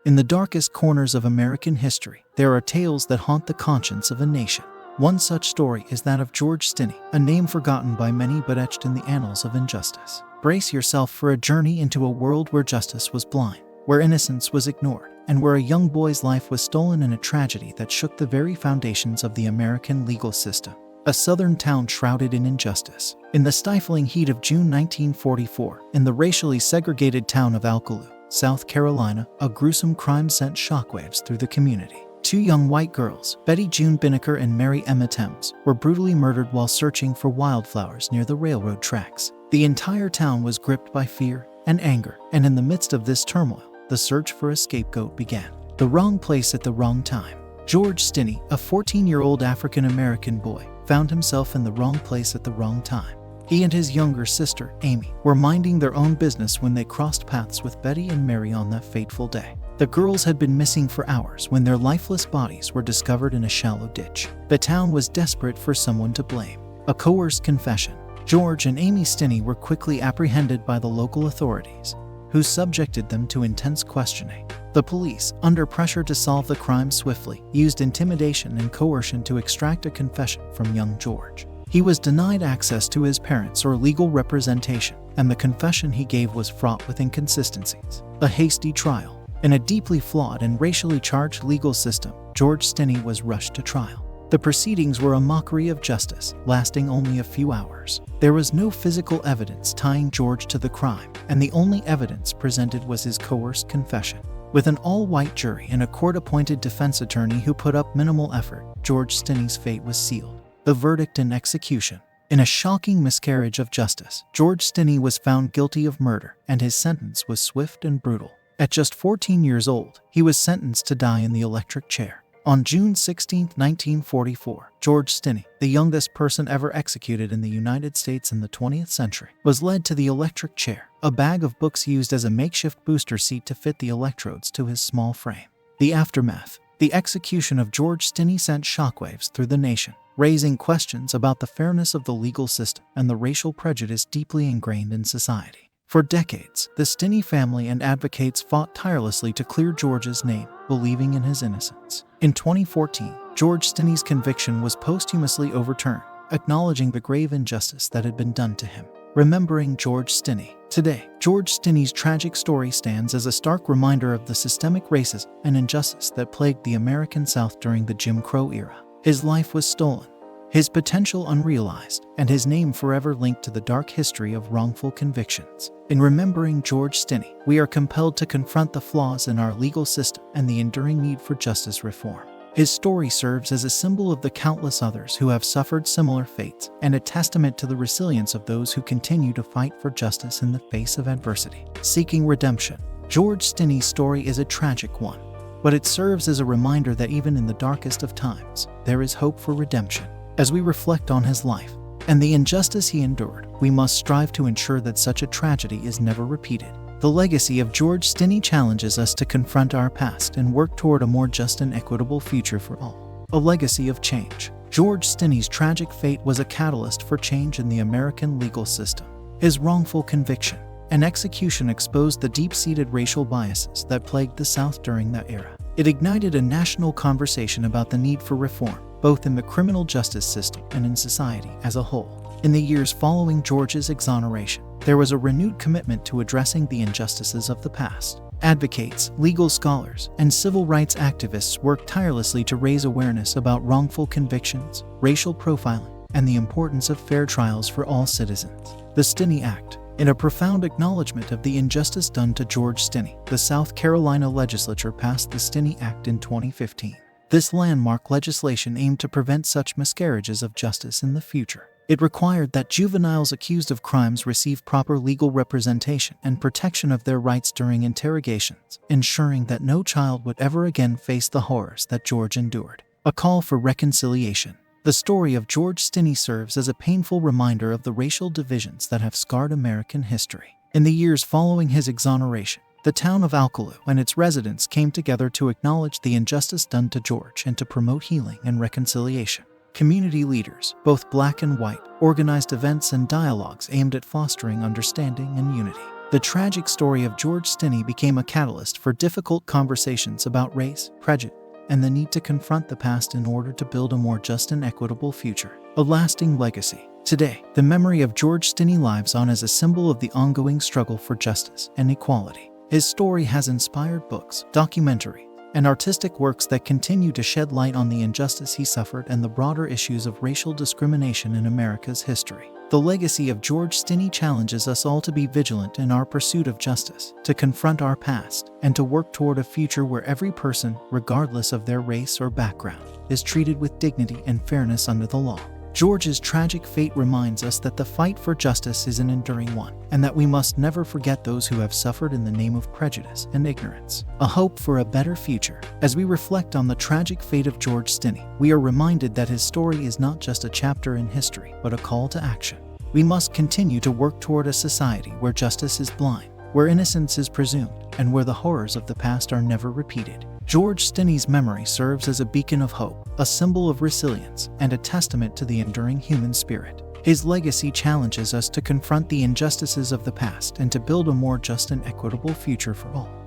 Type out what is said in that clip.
In the darkest corners of American history, there are tales that haunt the conscience of a nation. One such story is that of George Stinney, a name forgotten by many but etched in the annals of injustice. Brace yourself for a journey into a world where justice was blind, where innocence was ignored, and where a young boy's life was stolen in a tragedy that shook the very foundations of the American legal system. A southern town shrouded in injustice. In the stifling heat of June 1944, in the racially segregated town of Alkaloo, South Carolina, a gruesome crime sent shockwaves through the community. Two young white girls, Betty June Binnicker and Mary Emma Thames, were brutally murdered while searching for wildflowers near the railroad tracks. The entire town was gripped by fear and anger, and in the midst of this turmoil, the search for a scapegoat began. The wrong place at the wrong time. George Stinney, a 14-year-old African-American boy, found himself in the wrong place at the wrong time. He and his younger sister, Amy, were minding their own business when they crossed paths with Betty and Mary on that fateful day. The girls had been missing for hours when their lifeless bodies were discovered in a shallow ditch. The town was desperate for someone to blame. A coerced confession. George and Amy Stinney were quickly apprehended by the local authorities, who subjected them to intense questioning. The police, under pressure to solve the crime swiftly, used intimidation and coercion to extract a confession from young George. He was denied access to his parents or legal representation, and the confession he gave was fraught with inconsistencies. A hasty trial. In a deeply flawed and racially charged legal system, George Stinney was rushed to trial. The proceedings were a mockery of justice, lasting only a few hours. There was no physical evidence tying George to the crime, and the only evidence presented was his coerced confession. With an all-white jury and a court-appointed defense attorney who put up minimal effort, George Stinney's fate was sealed. The verdict and execution. In a shocking miscarriage of justice, George Stinney was found guilty of murder, and his sentence was swift and brutal. At just 14 years old, he was sentenced to die in the electric chair. On June 16, 1944, George Stinney, the youngest person ever executed in the United States in the 20th century, was led to the electric chair, a bag of books used as a makeshift booster seat to fit the electrodes to his small frame. The aftermath. The execution of George Stinney sent shockwaves through the nation, raising questions about the fairness of the legal system and the racial prejudice deeply ingrained in society. For decades, the Stinney family and advocates fought tirelessly to clear George's name, believing in his innocence. In 2014, George Stinney's conviction was posthumously overturned, acknowledging the grave injustice that had been done to him. Remembering George Stinney. Today, George Stinney's tragic story stands as a stark reminder of the systemic racism and injustice that plagued the American South during the Jim Crow era. His life was stolen, his potential unrealized, and his name forever linked to the dark history of wrongful convictions. In remembering George Stinney, we are compelled to confront the flaws in our legal system and the enduring need for justice reform. His story serves as a symbol of the countless others who have suffered similar fates, and a testament to the resilience of those who continue to fight for justice in the face of adversity. Seeking redemption. George Stinney's story is a tragic one, but it serves as a reminder that even in the darkest of times, there is hope for redemption. As we reflect on his life and the injustice he endured, we must strive to ensure that such a tragedy is never repeated. The legacy of George Stinney challenges us to confront our past and work toward a more just and equitable future for all. A legacy of change. George Stinney's tragic fate was a catalyst for change in the American legal system. His wrongful conviction and execution exposed the deep-seated racial biases that plagued the South during that era. It ignited a national conversation about the need for reform, both in the criminal justice system and in society as a whole. In the years following George's exoneration, there was a renewed commitment to addressing the injustices of the past. Advocates, legal scholars, and civil rights activists worked tirelessly to raise awareness about wrongful convictions, racial profiling, and the importance of fair trials for all citizens. The Stinney Act. In a profound acknowledgement of the injustice done to George Stinney, the South Carolina legislature passed the Stinney Act in 2015. This landmark legislation aimed to prevent such miscarriages of justice in the future. It required that juveniles accused of crimes receive proper legal representation and protection of their rights during interrogations, ensuring that no child would ever again face the horrors that George endured. A call for reconciliation. The story of George Stinney serves as a painful reminder of the racial divisions that have scarred American history. In the years following his exoneration, the town of Alkaloo and its residents came together to acknowledge the injustice done to George and to promote healing and reconciliation. Community leaders, both black and white, organized events and dialogues aimed at fostering understanding and unity. The tragic story of George Stinney became a catalyst for difficult conversations about race, prejudice, and the need to confront the past in order to build a more just and equitable future. A lasting legacy. Today, the memory of George Stinney lives on as a symbol of the ongoing struggle for justice and equality. His story has inspired books, documentaries, and artistic works that continue to shed light on the injustice he suffered and the broader issues of racial discrimination in America's history. The legacy of George Stinney challenges us all to be vigilant in our pursuit of justice, to confront our past, and to work toward a future where every person, regardless of their race or background, is treated with dignity and fairness under the law. George's tragic fate reminds us that the fight for justice is an enduring one, and that we must never forget those who have suffered in the name of prejudice and ignorance. A hope for a better future. As we reflect on the tragic fate of George Stinney, we are reminded that his story is not just a chapter in history, but a call to action. We must continue to work toward a society where justice is blind, where innocence is presumed, and where the horrors of the past are never repeated. George Stinney's memory serves as a beacon of hope, a symbol of resilience, and a testament to the enduring human spirit. His legacy challenges us to confront the injustices of the past and to build a more just and equitable future for all.